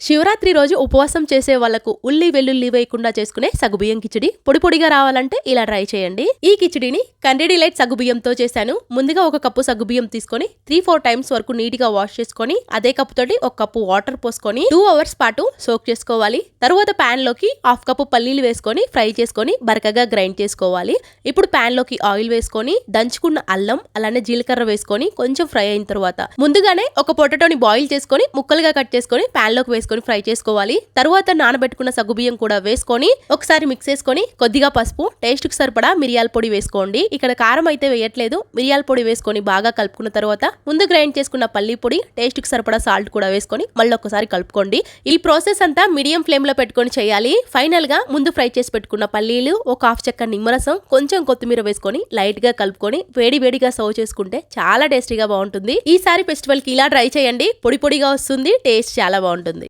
శివరాత్రి రోజు ఉపవాసం చేసే వాళ్లకు ఉల్లి వెల్లుల్లి వేయకుండా చేసుకునే సగ్గుబియ్యం కిచిడి పొడి పొడిగా రావాలంటే ఇలా ట్రై చేయండి. ఈ కిచిడిని కండి డిలైట్ సగ్గుబియ్యంతో చేశాను. ముందుగా ఒక కప్పు సగ్గుబియ్యం తీసుకొని 3-4 టైమ్స్ వరకు నీట్ గా వాష్ చేసుకొని అదే కప్పు తోటి ఒక కప్పు వాటర్ పోసుకొని 2 అవర్స్ పాటు సోక్ చేసుకోవాలి. తరువాత ప్యాన్ లోకి హాఫ్ కప్పు పల్లీలు వేసుకొని ఫ్రై చేసుకొని బరకగా గ్రైండ్ చేసుకోవాలి. ఇప్పుడు ప్యాన్ లోకి ఆయిల్ వేసుకొని దంచుకున్న అల్లం అలానే జీలకర్ర వేసుకొని కొంచెం ఫ్రై అయిన తర్వాత ముందుగానే ఒక పొటాటోని బాయిల్ చేసుకొని ముక్కలుగా కట్ చేసుకొని ప్యాన్ లోకి వేసుకొని ఫ్రై చేసుకోవాలి. తరువాత నానబెట్టుకున్న సగ్గుబియ్యం కూడా వేసుకొని ఒకసారి మిక్స్ చేసుకొని కొద్దిగా పసుపు, టేస్ట్ కి సరిపడా మిరియాల పొడి వేసుకోండి. ఇక్కడ కారం అయితే వేయట్లేదు, మిరియాల పొడి వేసుకొని బాగా కలుపుకున్న తర్వాత ముందు గ్రైండ్ చేసుకున్న పల్లి పొడి, టేస్ట్ కి సరిపడా సాల్ట్ కూడా వేసుకొని మళ్ళీ ఒకసారి కలుపుకోండి. ఈ ప్రాసెస్ అంతా మీడియం ఫ్లేమ్ లో పెట్టుకొని చేయాలి. ఫైనల్ గా ముందు ఫ్రై చేసి పెట్టుకున్న పల్లీలు, ఒక హాఫ్ చెక్క నిమ్మరసం, కొంచెం కొత్తిమీర వేసుకొని లైట్ గా కలుపుకొని వేడిగా సర్వ్ చేసుకుంటే చాలా టేస్టీగా బాగుంటుంది. ఈసారి ఫెస్టివల్ కి ఇలా ట్రై చేయండి. పొడి పొడిగా వస్తుంది, టేస్ట్ చాలా బాగుంటుంది.